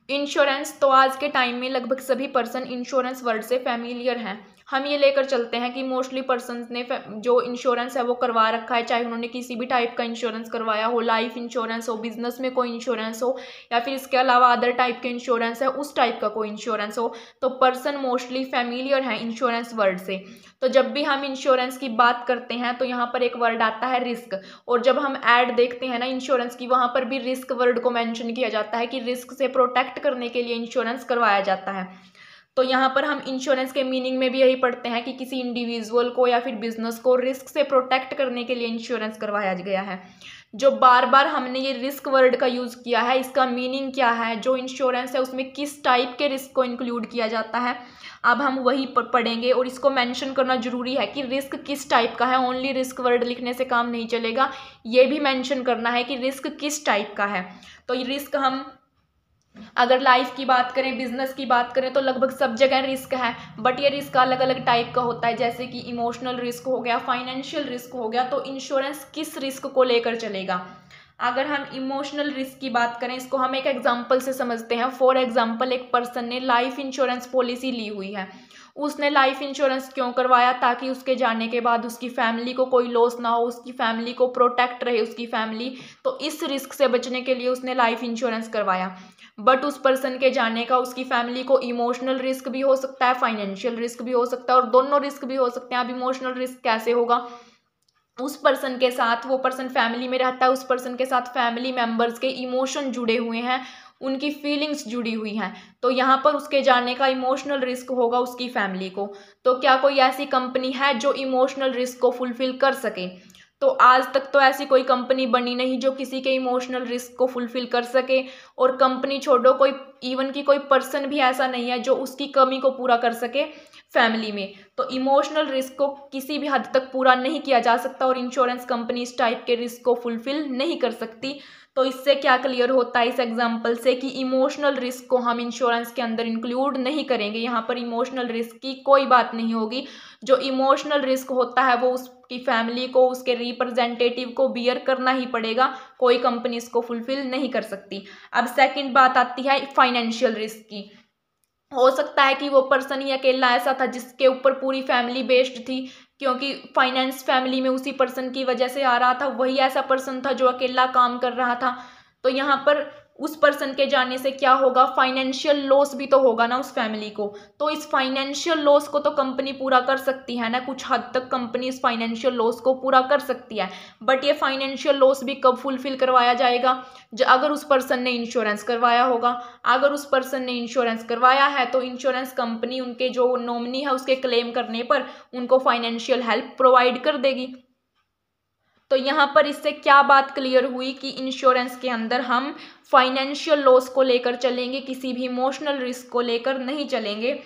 Insurance तो आज के टाइम में लगभग सभी पर्सन इंश्योरेंस वर्ड से फैमिलियर हैं। हम ये लेकर चलते हैं कि मोस्टली पर्सन ने जो इंश्योरेंस है वो करवा रखा है, चाहे उन्होंने किसी भी टाइप का इंश्योरेंस करवाया हो, लाइफ इंश्योरेंस हो, बिजनेस में कोई इंश्योरेंस हो, या फिर इसके अलावा अदर टाइप के इंश्योरेंस है, उस टाइप का कोई इंश्योरेंस हो, तो पर्सन मोस्टली फैमिलियर है इंश्योरेंस वर्ड से। तो जब भी हम इंश्योरेंस की बात करते हैं तो यहाँ पर एक वर्ड आता है रिस्क, और जब हम ऐड देखते हैं ना इंश्योरेंस की, वहाँ पर भी रिस्क वर्ड को मेंशन किया जाता है कि रिस्क से प्रोटेक्ट करने के लिए इंश्योरेंस करवाया जाता है। तो यहाँ पर हम इंश्योरेंस के मीनिंग में भी यही पढ़ते हैं कि किसी इंडिविजुअल को या फिर बिजनेस को रिस्क से प्रोटेक्ट करने के लिए इंश्योरेंस करवाया गया है। जो बार बार हमने ये रिस्क वर्ड का यूज़ किया है, इसका मीनिंग क्या है, जो इंश्योरेंस है उसमें किस टाइप के रिस्क को इंक्लूड किया जाता है, अब हम वही पढ़ेंगे। और इसको मेंशन करना जरूरी है कि रिस्क किस टाइप का है, ओनली रिस्क वर्ड लिखने से काम नहीं चलेगा, ये भी मेंशन करना है कि रिस्क किस टाइप का है। तो ये रिस्क हम अगर लाइफ की बात करें, बिजनेस की बात करें, तो लगभग सब जगह रिस्क है, बट ये रिस्क अलग अलग टाइप का होता है, जैसे कि इमोशनल रिस्क हो गया, फाइनेंशियल रिस्क हो गया। तो इंश्योरेंस किस रिस्क को लेकर चलेगा? अगर हम इमोशनल रिस्क की बात करें, इसको हम एक एग्जांपल से समझते हैं। फॉर एग्जांपल, एक पर्सन ने लाइफ इंश्योरेंस पॉलिसी ली हुई है। उसने लाइफ इंश्योरेंस क्यों करवाया? ताकि उसके जाने के बाद उसकी फैमिली को कोई लॉस ना हो, उसकी फैमिली को प्रोटेक्ट रहे उसकी फैमिली। तो इस रिस्क से बचने के लिए उसने लाइफ इंश्योरेंस करवाया। बट उस पर्सन के जाने का उसकी फैमिली को इमोशनल रिस्क भी हो सकता है, फाइनेंशियल रिस्क भी हो सकता है, और दोनों रिस्क भी हो सकते हैं। अब इमोशनल रिस्क कैसे होगा? उस पर्सन के साथ, वो पर्सन फैमिली में रहता है, उस पर्सन के साथ फैमिली मेंबर्स के इमोशन जुड़े हुए हैं, उनकी फीलिंग्स जुड़ी हुई हैं। तो यहाँ पर उसके जाने का इमोशनल रिस्क होगा उसकी फैमिली को। तो क्या कोई ऐसी कंपनी है जो इमोशनल रिस्क को फुलफिल कर सके? तो आज तक तो ऐसी कोई कंपनी बनी नहीं जो किसी के इमोशनल रिस्क को फुलफिल कर सके। और कंपनी छोड़ो, कोई इवन की कोई पर्सन भी ऐसा नहीं है जो उसकी कमी को पूरा कर सके फैमिली में। तो इमोशनल रिस्क को किसी भी हद तक पूरा नहीं किया जा सकता, और इंश्योरेंस कंपनी इस टाइप के रिस्क को फुलफिल नहीं कर सकती। तो इससे क्या क्लियर होता है इस एग्जांपल से कि इमोशनल रिस्क को हम इंश्योरेंस के अंदर इंक्लूड नहीं करेंगे। यहाँ पर इमोशनल रिस्क की कोई बात नहीं होगी। जो इमोशनल रिस्क होता है वो उसकी फैमिली को, उसके रिप्रेजेंटेटिव को बियर करना ही पड़ेगा, कोई कंपनी इसको फुलफिल नहीं कर सकती। अब सेकंड बात आती है फाइनेंशियल रिस्क की। हो सकता है कि वो पर्सन ही अकेला ऐसा था जिसके ऊपर पूरी फैमिली बेस्ड थी, क्योंकि फाइनेंस फैमिली में उसी पर्सन की वजह से आ रहा था, वही ऐसा पर्सन था जो अकेला काम कर रहा था। तो यहाँ पर उस पर्सन के जाने से क्या होगा? फाइनेंशियल लॉस भी तो होगा ना उस फैमिली को। तो इस फाइनेंशियल लॉस को तो कंपनी पूरा कर सकती है ना, कुछ हद तक कंपनी इस फाइनेंशियल लॉस को पूरा कर सकती है। बट ये फाइनेंशियल लॉस भी कब फुलफिल करवाया जाएगा? अगर उस पर्सन ने इंश्योरेंस करवाया होगा। अगर उस पर्सन ने इंश्योरेंस करवाया है तो इंश्योरेंस कंपनी उनके जो नॉमिनी है उसके क्लेम करने पर उनको फाइनेंशियल हेल्प प्रोवाइड कर देगी। तो यहाँ पर इससे क्या बात क्लियर हुई कि इंश्योरेंस के अंदर हम फाइनेंशियल लॉस को लेकर चलेंगे, किसी भी इमोशनल रिस्क को लेकर नहीं चलेंगे।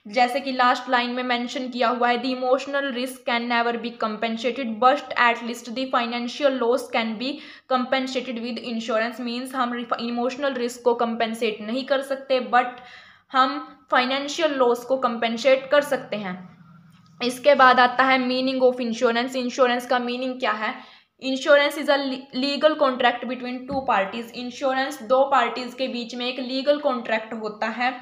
जैसे कि लास्ट लाइन में मेंशन किया हुआ है, the emotional risk can never be compensated but at least the financial loss can be compensated with insurance. Means हम इमोशनल रिस्क को कंपेंसेट नहीं कर सकते, बट हम फाइनेंशियल लॉस को कंपेंसेट कर सकते हैं। इसके बाद आता है मीनिंग ऑफ इंश्योरेंस। इंश्योरेंस का मीनिंग क्या है? Insurance is a legal contract between two parties. Insurance दो पार्टीज के बीच में एक लीगल कॉन्ट्रैक्ट होता है।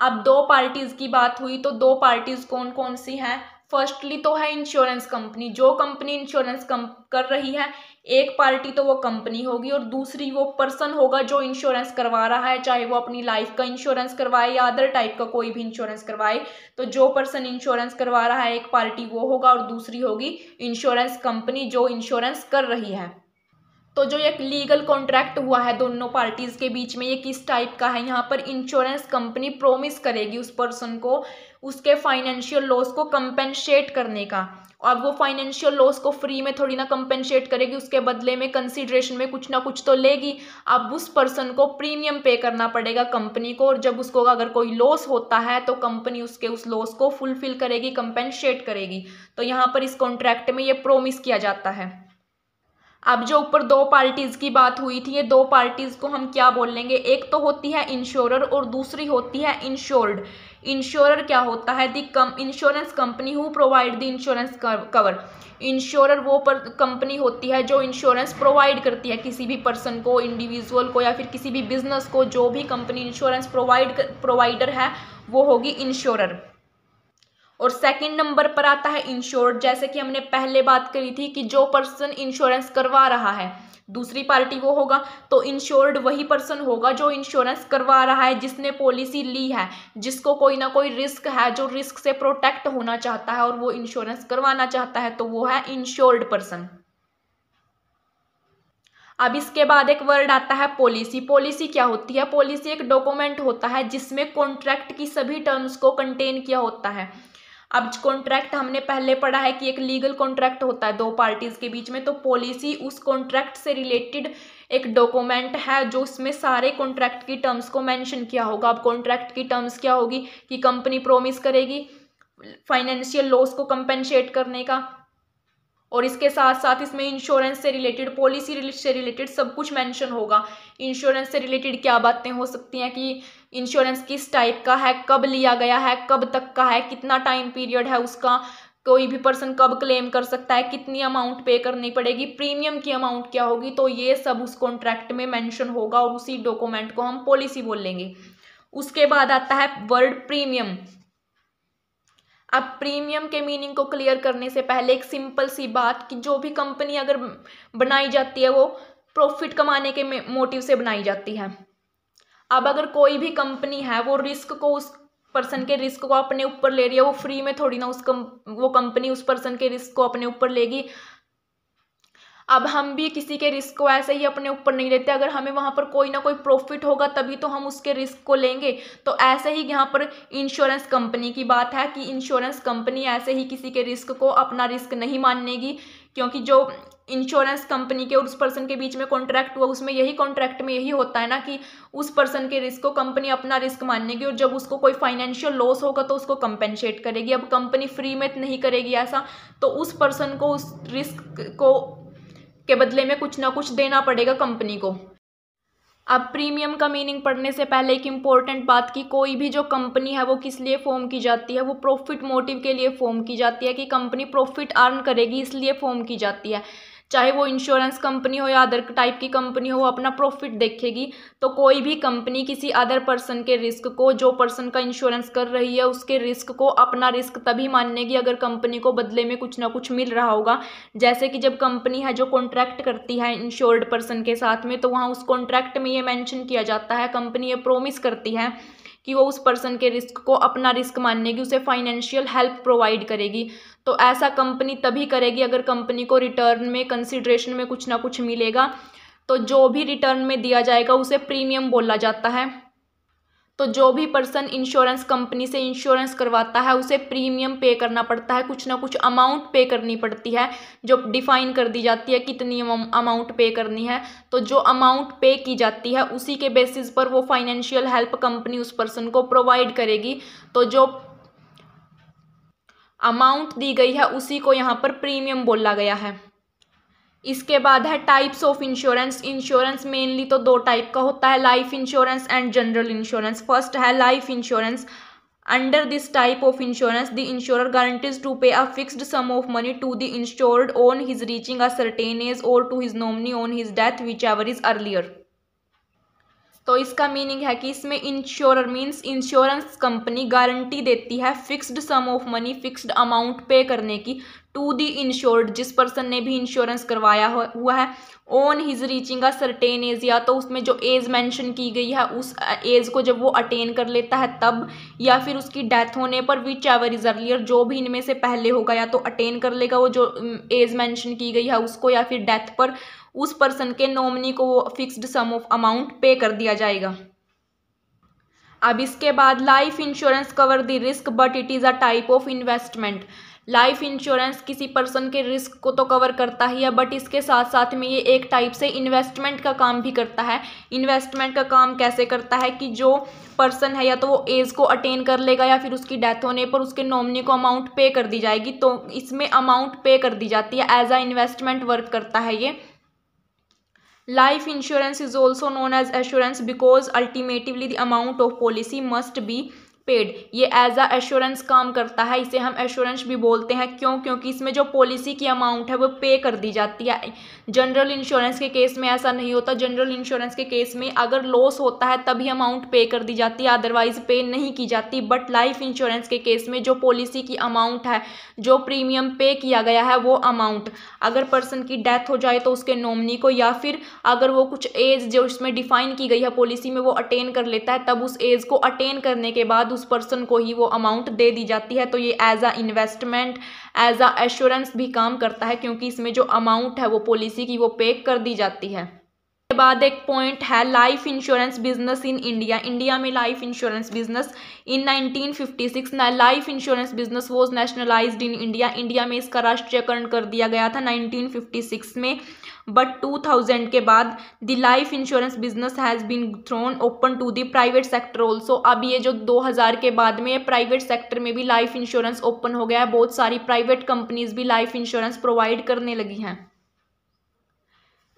अब दो पार्टीज की बात हुई तो दो पार्टीज कौन कौन सी हैं? फर्स्टली तो है इंश्योरेंस कंपनी, जो कंपनी इंश्योरेंस कर रही है। एक पार्टी तो वो कंपनी होगी और दूसरी वो पर्सन होगा जो इंश्योरेंस करवा रहा है, चाहे वो अपनी लाइफ का इंश्योरेंस करवाए या अदर टाइप का कोई भी इंश्योरेंस करवाए। तो जो पर्सन इंश्योरेंस करवा रहा है, एक पार्टी वो होगा और दूसरी होगी इंश्योरेंस कंपनी जो इंश्योरेंस कर रही है। तो जो एक लीगल कॉन्ट्रैक्ट हुआ है दोनों पार्टीज के बीच में, ये किस टाइप का है? यहाँ पर इंश्योरेंस कंपनी प्रोमिस करेगी उस पर्सन को उसके फाइनेंशियल लॉस को कंपेंसेट करने का। और वो फाइनेंशियल लॉस को फ्री में थोड़ी ना कंपेंसेट करेगी, उसके बदले में कंसिडरेशन में कुछ ना कुछ तो लेगी। अब उस पर्सन को प्रीमियम पे करना पड़ेगा कंपनी को, और जब उसको अगर कोई लॉस होता है तो कंपनी उसके उस लॉस को फुलफिल करेगी, कंपेंसेट करेगी। तो यहाँ पर इस कॉन्ट्रैक्ट में ये प्रोमिस किया जाता है। अब जो ऊपर दो पार्टीज की बात हुई थी, ये दो पार्टीज को हम क्या बोल लेंगे, एक तो होती है इंश्योरर और दूसरी होती है इंश्योर्ड। इंश्योरर क्या होता है, the insurance company who provide the insurance cover. Insurer वो कंपनी होती है जो इंश्योरेंस प्रोवाइड करती है किसी भी पर्सन को, इंडिविजुअल को या फिर किसी भी बिजनेस को। जो भी कंपनी इंश्योरेंस प्रोवाइडर है वो होगी इंश्योरर। और सेकंड नंबर पर आता है इंश्योर्ड। जैसे कि हमने पहले बात करी थी कि जो पर्सन इंश्योरेंस करवा रहा है, दूसरी पार्टी वो होगा, तो इंश्योर्ड वही पर्सन होगा जो इंश्योरेंस करवा रहा है, जिसने पॉलिसी ली है, जिसको कोई ना कोई रिस्क है, जो रिस्क से प्रोटेक्ट होना चाहता है और वो इंश्योरेंस करवाना चाहता है, तो वो है इंश्योर्ड पर्सन। अब इसके बाद एक वर्ड आता है पॉलिसी। पॉलिसी क्या होती है, पॉलिसी एक डॉक्यूमेंट होता है जिसमें कॉन्ट्रैक्ट की सभी टर्म्स को कंटेन किया होता है। अब कॉन्ट्रैक्ट हमने पहले पढ़ा है कि एक लीगल कॉन्ट्रैक्ट होता है दो पार्टीज के बीच में, तो पॉलिसी उस कॉन्ट्रैक्ट से रिलेटेड एक डॉक्यूमेंट है जो उसमें सारे कॉन्ट्रैक्ट की टर्म्स को मेंशन किया होगा। अब कॉन्ट्रैक्ट की टर्म्स क्या होगी कि कंपनी प्रोमिस करेगी फाइनेंशियल लॉस को कंपेंसेट करने का, और इसके साथ साथ इसमें इंश्योरेंस से रिलेटेड, पॉलिसी से रिलेटेड सब कुछ मेंशन होगा। इंश्योरेंस से रिलेटेड क्या बातें हो सकती हैं कि इंश्योरेंस किस टाइप का है, कब लिया गया है, कब तक का है, कितना टाइम पीरियड है उसका, कोई भी पर्सन कब क्लेम कर सकता है, कितनी अमाउंट पे करनी पड़ेगी, प्रीमियम की अमाउंट क्या होगी, तो ये सब उस कॉन्ट्रैक्ट में मेंशन होगा और उसी डॉक्यूमेंट को हम पॉलिसी बोल लेंगे। उसके बाद आता है वर्ड प्रीमियम। अब प्रीमियम के मीनिंग को क्लियर करने से पहले एक सिंपल सी बात कि जो भी कंपनी अगर बनाई जाती है वो प्रॉफिट कमाने के मोटिव से बनाई जाती है। अब अगर कोई भी कंपनी है वो रिस्क को, उस पर्सन के रिस्क को अपने ऊपर ले रही है, वो फ्री में थोड़ी ना वो कंपनी उस पर्सन के रिस्क को अपने ऊपर लेगी। अब हम भी किसी के रिस्क को ऐसे ही अपने ऊपर नहीं लेते, अगर हमें वहाँ पर कोई ना कोई प्रॉफिट होगा तभी तो हम उसके रिस्क को लेंगे। तो ऐसे ही यहाँ पर इंश्योरेंस कंपनी की बात है कि इंश्योरेंस कंपनी ऐसे ही किसी के रिस्क को अपना रिस्क नहीं मानेगी, क्योंकि जो इंश्योरेंस कंपनी के और उस पर्सन के बीच में कॉन्ट्रैक्ट हुआ, उसमें यही कॉन्ट्रैक्ट में यही होता है ना कि उस पर्सन के रिस्क को कंपनी अपना रिस्क मानेगी और जब उसको कोई फाइनेंशियल लॉस होगा तो उसको कंपेंसेट करेगी। अब कंपनी फ्री में नहीं करेगी ऐसा, तो उस पर्सन को उस रिस्क को के बदले में कुछ ना कुछ देना पड़ेगा कंपनी को। अब प्रीमियम का मीनिंग पढ़ने से पहले एक इम्पॉर्टेंट बात कि कोई भी जो कंपनी है वो किस लिए फॉर्म की जाती है, वो प्रॉफिट मोटिव के लिए फॉर्म की जाती है कि कंपनी प्रॉफिट अर्न करेगी, इसलिए फॉर्म की जाती है। चाहे वो इंश्योरेंस कंपनी हो या अदर टाइप की कंपनी हो, वो अपना प्रॉफिट देखेगी। तो कोई भी कंपनी किसी अदर पर्सन के रिस्क को, जो पर्सन का इंश्योरेंस कर रही है उसके रिस्क को अपना रिस्क तभी मानेगी अगर कंपनी को बदले में कुछ ना कुछ मिल रहा होगा। जैसे कि जब कंपनी है जो कॉन्ट्रैक्ट करती है इंश्योर्ड पर्सन के साथ में, तो वहाँ उस कॉन्ट्रैक्ट में ये मेंशन किया जाता है, कंपनी ये प्रोमिस करती है कि वो उस पर्सन के रिस्क को अपना रिस्क मानेगी, उसे फाइनेंशियल हेल्प प्रोवाइड करेगी। तो ऐसा कंपनी तभी करेगी अगर कंपनी को रिटर्न में, कंसिडरेशन में कुछ ना कुछ मिलेगा। तो जो भी रिटर्न में दिया जाएगा उसे प्रीमियम बोला जाता है। तो जो भी पर्सन इंश्योरेंस कंपनी से इंश्योरेंस करवाता है उसे प्रीमियम पे करना पड़ता है, कुछ ना कुछ अमाउंट पे करनी पड़ती है जो डिफाइन कर दी जाती है कितनी अमाउंट पे करनी है। तो जो अमाउंट पे की जाती है उसी के बेसिस पर वो फाइनेंशियल हेल्प कंपनी उस पर्सन को प्रोवाइड करेगी। तो जो अमाउंट दी गई है उसी को यहाँ पर प्रीमियम बोला गया है। इसके बाद है types of insurance. Insurance mainly तो दो टाइप का होता है, life insurance and general insurance. First है life insurance. Under this type of insurance the insurer guarantees to pay a fixed sum of money to the insured on his reaching a certain age or to his nominee on his death whichever is earlier. तो इसका meaning है कि इसमें insurer means insurance company guarantee देती है fixed sum of money, fixed amount pay करने की, to the insured, जिस पर्सन ने भी इंश्योरेंस करवाया हुआ है, on his reaching a certain age, या तो उसमें जो एज मेंशन की गई है उस एज को जब वो अटेन कर लेता है तब, या फिर उसकी डेथ होने पर, विच एवर इज अर्लियर, जो भी इनमें से पहले होगा, या तो अटेन कर लेगा वो जो एज मेंशन की गई है उसको, या फिर डेथ पर उस पर्सन के नॉमिनी को वो फिक्स्ड सम ऑफ अमाउंट पे कर दिया जाएगा। अब इसके बाद life insurance cover the risk but it is a type of investment. Life insurance किसी पर्सन के रिस्क को तो कवर करता ही है, बट इसके साथ साथ में ये एक टाइप से इन्वेस्टमेंट का काम भी करता है। इन्वेस्टमेंट का काम कैसे करता है कि जो पर्सन है या तो वो एज को अटेन कर लेगा या फिर उसकी डेथ होने पर उसके नॉमिनी को अमाउंट पे कर दी जाएगी, तो इसमें अमाउंट पे कर दी जाती है, एज अ इन्वेस्टमेंट वर्क करता है ये। Life insurance is also known as assurance because ultimately the amount of policy must be paid. ये एज अ एश्योरेंस काम करता है, इसे हम एश्योरेंस भी बोलते हैं। क्यों? क्योंकि इसमें जो पॉलिसी की अमाउंट है वो पे कर दी जाती है। जनरल इंश्योरेंस के केस में ऐसा नहीं होता। जनरल इंश्योरेंस के केस में अगर लॉस होता है तभी अमाउंट पे कर दी जाती है, अदरवाइज पे नहीं की जाती। बट लाइफ इंश्योरेंस के केस में जो पॉलिसी की अमाउंट है, जो प्रीमियम पे किया गया है वो अमाउंट, अगर पर्सन की डेथ हो जाए तो उसके नॉमिनी को, या फिर अगर वो कुछ एज जो इसमें डिफाइन की गई है पॉलिसी में वो अटेन कर लेता है, तब उस एज को अटेन करने के बाद उस पर्सन को ही वो अमाउंट दे दी जाती है। तो ये as a investment, as a assurance भी काम करता है, क्योंकि इसमें जो अमाउंट है वो पॉलिसी की वो पे कर दी जाती है। के बाद एक पॉइंट है life insurance business in India. India में life insurance business in 1956 life insurance business was nationalised in India. India में इसका राष्ट्रीयकरण कर दिया गया था 1956 में। बट 2000 के बाद the life insurance business has been thrown open to the private sector also. अब ये जो 2000 के बाद में प्राइवेट सेक्टर में भी लाइफ इंश्योरेंस ओपन हो गया है। बहुत सारी प्राइवेट कंपनीज भी लाइफ इंश्योरेंस प्रोवाइड करने लगी हैं।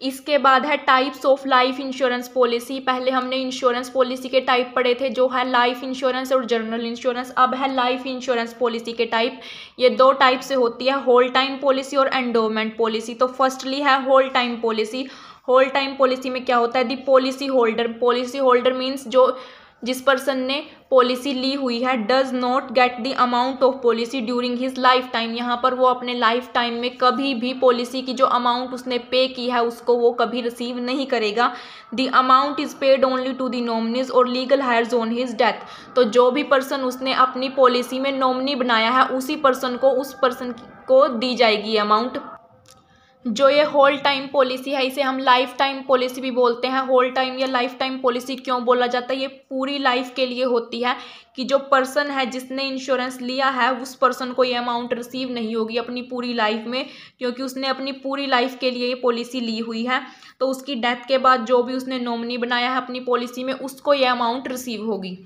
इसके बाद है types of life insurance policy. पहले हमने इंश्योरेंस पॉलिसी के टाइप पढ़े थे, जो है लाइफ इंश्योरेंस और जनरल इंश्योरेंस। अब है लाइफ इंश्योरेंस पॉलिसी के टाइप। ये दो टाइप से होती है, होल टाइम पॉलिसी और एंडोमेंट पॉलिसी। तो फर्स्टली है whole time policy. Whole time policy में क्या होता है, the policy holder, policy holder means जो जिस पर्सन ने पॉलिसी ली हुई है does not get the amount of policy during his life time. यहाँ पर वो अपने लाइफ टाइम में कभी भी पॉलिसी की जो अमाउंट उसने पे की है उसको वो कभी रिसीव नहीं करेगा। The amount is paid only to the nominees or legal heirs on his death. तो जो भी पर्सन उसने अपनी पॉलिसी में नॉमिनी बनाया है उसी पर्सन को उस पर्सन को दी जाएगी अमाउंट। जो ये होल टाइम पॉलिसी है इसे हम लाइफ टाइम पॉलिसी भी बोलते हैं। होल टाइम या लाइफ टाइम पॉलिसी क्यों बोला जाता है, ये पूरी लाइफ के लिए होती है कि जो पर्सन है जिसने इंश्योरेंस लिया है उस पर्सन को ये अमाउंट रिसीव नहीं होगी अपनी पूरी लाइफ में, क्योंकि उसने अपनी पूरी लाइफ के लिए ये पॉलिसी ली हुई है। तो उसकी डेथ के बाद जो भी उसने नॉमिनी बनाया है अपनी पॉलिसी में उसको ये अमाउंट रिसीव होगी।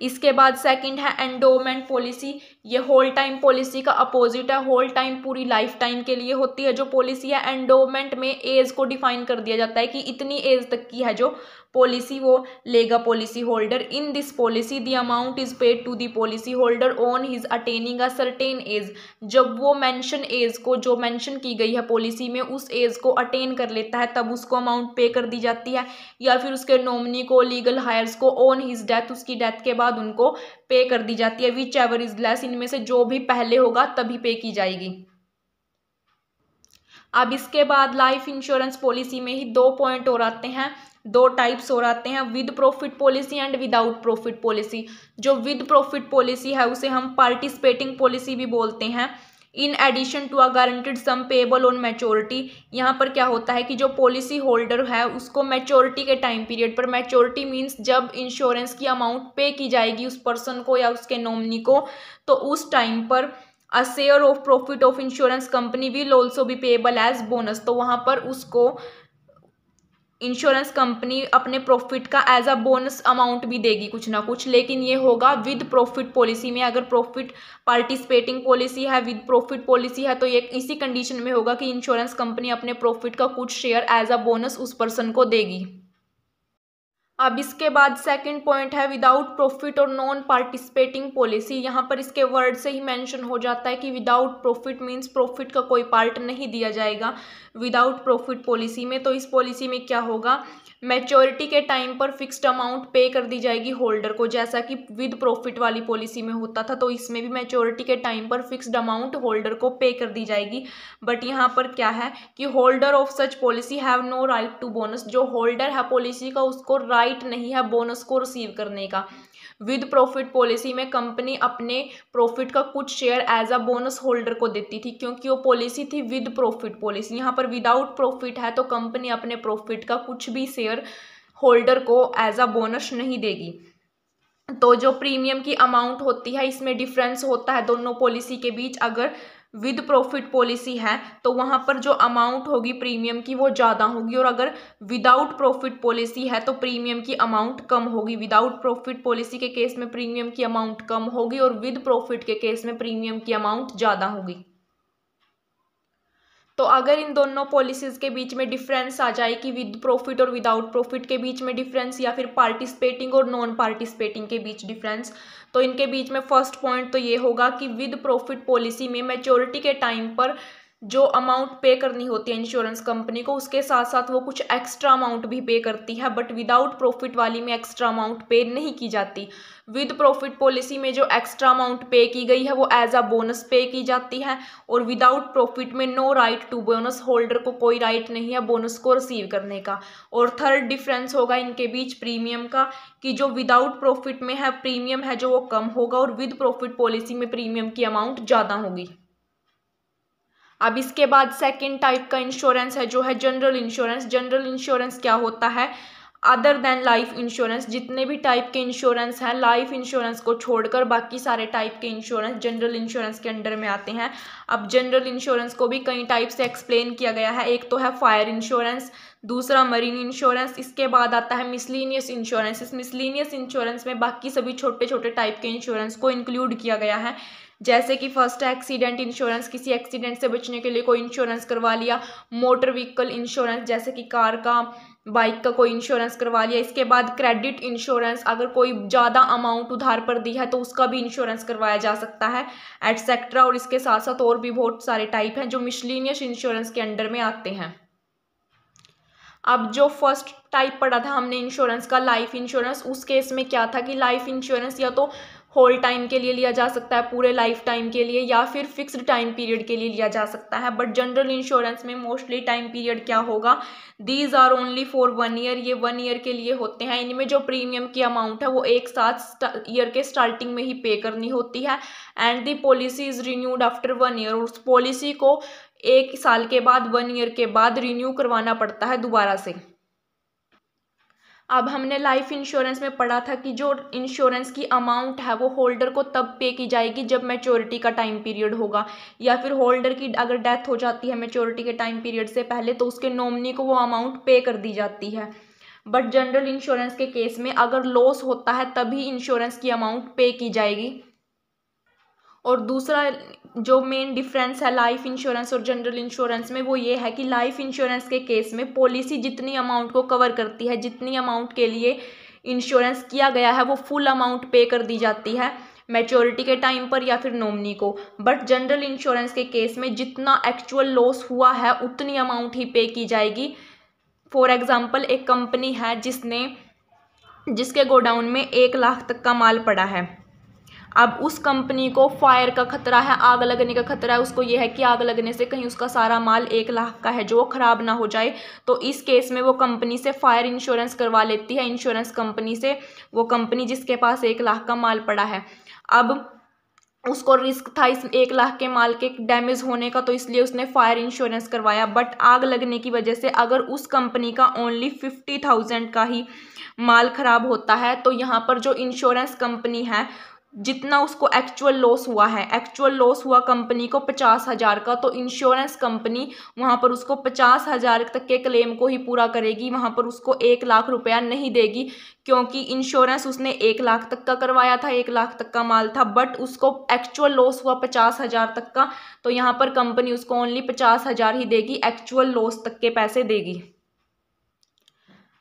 इसके बाद सेकंड है एंडोमेंट पॉलिसी। ये होल टाइम पॉलिसी का अपोजिट है। होल टाइम पूरी लाइफ टाइम के लिए होती है जो पॉलिसी है। एंडोमेंट में एज को डिफाइन कर दिया जाता है कि इतनी एज तक की है जो पॉलिसी वो लेगा policy holder. In this policy the amount is paid to the policy holder on his attaining a certain age. जब वो मेंशन एज को जो मेंशन की गई है पॉलिसी में उस एज को अटेन कर लेता है तब उसको अमाउंट पे कर दी जाती है, या फिर उसके नॉमिनी को, लीगल हायर्स को ऑन हिज डेथ, उसकी डेथ के बाद उनको पे कर दी जाती है। विच एवर इज लेस, इनमें से जो भी पहले होगा तभी पे की जाएगी। अब इसके बाद लाइफ इंश्योरेंस पॉलिसी में ही दो पॉइंट और आते हैं, दो टाइप्स और आते हैं, with profit policy and without profit policy. जो विद प्रॉफिट पॉलिसी है उसे हम पार्टिसिपेटिंग पॉलिसी भी बोलते हैं। In addition to a guaranteed sum payable on maturity. यहाँ पर क्या होता है कि जो पॉलिसी होल्डर है उसको मैच्योरिटी के टाइम पीरियड पर, मैच्योरिटी मीन्स जब इंश्योरेंस की अमाउंट पे की जाएगी उस पर्सन को या उसके नॉमिनी को, तो उस टाइम पर a share of profit of insurance company will also be payable as bonus. तो वहाँ पर उसको इंश्योरेंस कंपनी अपने प्रॉफिट का एज अ बोनस अमाउंट भी देगी कुछ ना कुछ, लेकिन ये होगा विद प्रॉफिट पॉलिसी में। अगर प्रॉफिट पार्टिसिपेटिंग पॉलिसी है, विद प्रॉफिट पॉलिसी है, तो ये इसी कंडीशन में होगा कि इंश्योरेंस कंपनी अपने प्रॉफिट का कुछ शेयर एज अ बोनस उस पर्सन को देगी। अब इसके बाद सेकंड पॉइंट है विदाउट प्रॉफिट और नॉन पार्टिसिपेटिंग पॉलिसी। यहाँ पर इसके वर्ड से ही मेंशन हो जाता है कि विदाउट प्रॉफिट मीन्स प्रॉफिट का कोई पार्ट नहीं दिया जाएगा विदाउट प्रॉफिट पॉलिसी में। तो इस पॉलिसी में क्या होगा, मैच्योरिटी के टाइम पर फिक्स्ड अमाउंट पे कर दी जाएगी होल्डर को, जैसा कि विद प्रॉफिट वाली पॉलिसी में होता था। तो इसमें भी मैच्योरिटी के टाइम पर फिक्स्ड अमाउंट होल्डर को पे कर दी जाएगी। बट यहाँ पर क्या है कि holder of such policy have no right to bonus. जो होल्डर है पॉलिसी का उसको राइट नहीं है बोनस को रिसीव करने का। विद प्रॉफिट पॉलिसी में कंपनी अपने प्रॉफिट का कुछ share as a bonus holder को देती थी, क्योंकि वो पॉलिसी थी विद प्रॉफिट पॉलिसी। यहाँ पर विदाउट प्रॉफिट है तो कंपनी अपने प्रॉफिट का कुछ भी शेयर होल्डर को एज अ बोनस नहीं देगी। तो जो प्रीमियम की अमाउंट होती है इसमें डिफरेंस होता है दोनों पॉलिसी के बीच। अगर विद प्रॉफिट पॉलिसी है तो वहाँ पर जो अमाउंट होगी प्रीमियम की वो ज़्यादा होगी, और अगर विदाउट प्रॉफिट पॉलिसी है तो प्रीमियम की अमाउंट कम होगी। विदाउट प्रॉफिट पॉलिसी के केस में प्रीमियम की अमाउंट कम होगी और विद प्रॉफिट के केस में प्रीमियम की अमाउंट ज़्यादा होगी। तो अगर इन दोनों पॉलिसीज़ के बीच में डिफरेंस आ जाए कि विद प्रॉफिट और विदाउट प्रॉफिट के बीच में डिफरेंस, या फिर पार्टिसिपेटिंग और नॉन पार्टिसिपेटिंग के बीच डिफरेंस, तो इनके बीच में फर्स्ट पॉइंट तो ये होगा कि विद प्रॉफिट पॉलिसी में मैच्योरिटी के टाइम पर जो अमाउंट पे करनी होती है इंश्योरेंस कंपनी को, उसके साथ साथ वो कुछ एक्स्ट्रा अमाउंट भी पे करती है, बट विदाउट प्रॉफिट वाली में एक्स्ट्रा अमाउंट पे नहीं की जाती। विद प्रॉफिट पॉलिसी में जो एक्स्ट्रा अमाउंट पे की गई है वो एज अ बोनस पे की जाती है, और विदाउट प्रॉफिट में no right to bonus, holder को कोई राइट नहीं है बोनस को रिसीव करने का। और थर्ड डिफरेंस होगा इनके बीच प्रीमियम का, कि जो विदाउट प्रॉफिट में है प्रीमियम है जो वो कम होगा, और विद प्रॉफिट पॉलिसी में प्रीमियम की अमाउंट ज़्यादा होगी। अब इसके बाद सेकंड टाइप का इंश्योरेंस है जो है जनरल इंश्योरेंस। जनरल इंश्योरेंस क्या होता है? अदर देन लाइफ इंश्योरेंस, जितने भी टाइप के इंश्योरेंस हैं लाइफ इंश्योरेंस को छोड़कर बाकी सारे टाइप के इंश्योरेंस जनरल इंश्योरेंस के अंडर में आते हैं। अब जनरल इंश्योरेंस को भी कई टाइप से एक्सप्लेन किया गया है। एक तो है फायर इंश्योरेंस, दूसरा मरीन इंश्योरेंस, इसके बाद आता है मिसलिनियस इंश्योरेंस। इस मिसलिनियस इंश्योरेंस में बाकी सभी छोटे छोटे टाइप के इंश्योरेंस को इंक्लूड किया गया है। जैसे कि फर्स्ट है एक्सीडेंट इंश्योरेंस, किसी एक्सीडेंट से बचने के लिए कोई इंश्योरेंस करवा लिया। मोटर व्हीकल इंश्योरेंस, जैसे कि कार का बाइक का कोई इंश्योरेंस करवा लिया। इसके बाद क्रेडिट इंश्योरेंस, अगर कोई ज़्यादा अमाउंट उधार पर दी है तो उसका भी इंश्योरेंस करवाया जा सकता है, एटसेट्रा। और इसके साथ साथ और भी बहुत सारे टाइप हैं जो मिसलिनियस इंश्योरेंस के अंडर में आते हैं। अब जो फर्स्ट टाइप पढ़ा था हमने इंश्योरेंस का, लाइफ इंश्योरेंस, उस केस में क्या था कि लाइफ इंश्योरेंस या तो होल टाइम के लिए लिया जा सकता है, पूरे लाइफ टाइम के लिए, या फिर फिक्स्ड टाइम पीरियड के लिए लिया जा सकता है। बट जनरल इंश्योरेंस में मोस्टली टाइम पीरियड क्या होगा? These are only for 1 year, ये 1 ईयर के लिए होते हैं। इनमें जो प्रीमियम की अमाउंट है वो एक साथ ईयर के स्टार्टिंग में ही पे करनी होती है। And the policy is renewed after 1 year, उस पॉलिसी को 1 साल के बाद 1 ईयर के बाद रिन्यू करवाना पड़ता है दोबारा से। अब हमने लाइफ इंश्योरेंस में पढ़ा था कि जो इंश्योरेंस की अमाउंट है वो होल्डर को तब पे की जाएगी जब मैच्योरिटी का टाइम पीरियड होगा, या फिर होल्डर की अगर डेथ हो जाती है मैच्योरिटी के टाइम पीरियड से पहले तो उसके नॉमिनी को वो अमाउंट पे कर दी जाती है। बट जनरल इंश्योरेंस के केस में अगर लॉस होता है तभी इंश्योरेंस की अमाउंट पे की जाएगी। और दूसरा जो मेन डिफरेंस है लाइफ इंश्योरेंस और जनरल इंश्योरेंस में वो ये है कि लाइफ इंश्योरेंस के केस में पॉलिसी जितनी अमाउंट को कवर करती है, जितनी अमाउंट के लिए इंश्योरेंस किया गया है वो फुल अमाउंट पे कर दी जाती है मैच्योरिटी के टाइम पर या फिर नॉमिनी को। बट जनरल इंश्योरेंस के केस में जितना एक्चुअल लॉस हुआ है उतनी अमाउंट ही पे की जाएगी। फॉर एग्जाम्पल, एक कंपनी है जिसके गोडाउन में 1 लाख तक का माल पड़ा है। अब उस कंपनी को फायर का खतरा है, आग लगने का खतरा है। उसको ये है कि आग लगने से कहीं उसका सारा माल 1 लाख का है जो वो ख़राब ना हो जाए, तो इस केस में वो कंपनी से फायर इंश्योरेंस करवा लेती है, इंश्योरेंस कंपनी से, वो कंपनी जिसके पास 1 लाख का माल पड़ा है। अब उसको रिस्क था इस 1 लाख के माल के डैमेज होने का, तो इसलिए उसने फायर इंश्योरेंस करवाया। बट आग लगने की वजह से अगर उस कंपनी का ओनली 50,000 का ही माल ख़राब होता है तो यहाँ पर जो इंश्योरेंस कंपनी है जितना उसको एक्चुअल लॉस हुआ है, एक्चुअल लॉस हुआ कंपनी को 50,000 का, तो इंश्योरेंस कंपनी वहाँ पर उसको 50,000 तक के क्लेम को ही पूरा करेगी, वहाँ पर उसको 1 लाख रुपया नहीं देगी, क्योंकि इंश्योरेंस उसने 1 लाख तक का करवाया था, 1 लाख तक का माल था, बट उसको एक्चुअल लॉस हुआ 50,000 तक का, तो यहाँ पर कंपनी उसको ओनली 50,000 ही देगी, एक्चुअल लॉस तक के पैसे देगी।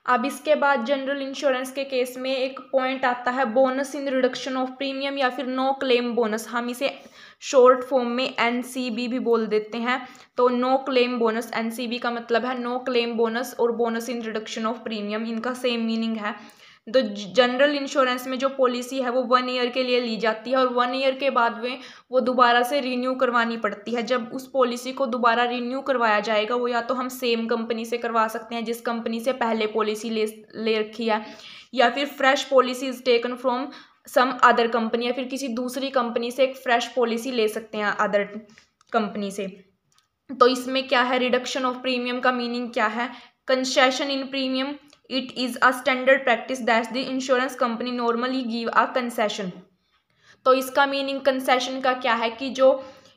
अब इसके बाद जनरल इंश्योरेंस के केस में एक पॉइंट आता है bonus in reduction of premium या फिर नो क्लेम बोनस, हम इसे शॉर्ट फॉर्म में NCB भी बोल देते हैं। तो नो क्लेम बोनस, NCB का मतलब है नो क्लेम बोनस, और bonus in reduction of premium इनका सेम मीनिंग है। तो जनरल इंश्योरेंस में जो पॉलिसी है वो 1 ईयर के लिए ली जाती है, और 1 ईयर के बाद में वो दोबारा से रिन्यू करवानी पड़ती है। जब उस पॉलिसी को दोबारा रिन्यू करवाया जाएगा वो या तो हम सेम कंपनी से करवा सकते हैं जिस कंपनी से पहले पॉलिसी ले रखी है, या फिर fresh policy is taken from some other company, या फिर किसी दूसरी कंपनी से एक फ्रेश पॉलिसी ले सकते हैं अदर कंपनी से। तो इसमें क्या है, रिडक्शन ऑफ प्रीमियम का मीनिंग क्या है? Concession in premium, it is a standard practice that the insurance company normally give a concession. तो इसका मीनिंग कंसेशन का क्या है कि जो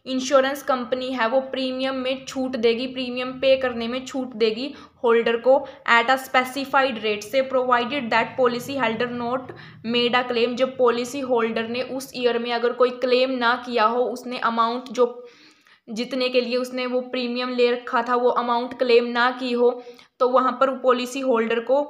इंश्योरेंस कंपनी है वो प्रीमियम में छूट देगी, प्रीमियम पे करने में छूट देगी होल्डर को एट अ स्पेसिफाइड रेट से, provided that policy holder not made a claim, जब पॉलिसी होल्डर ने उस ईयर में अगर कोई क्लेम ना किया हो, उसने अमाउंट जो जितने के लिए उसने वो प्रीमियम ले रखा था वो अमाउंट क्लेम ना की हो, तो वहाँ पर पॉलिसी होल्डर को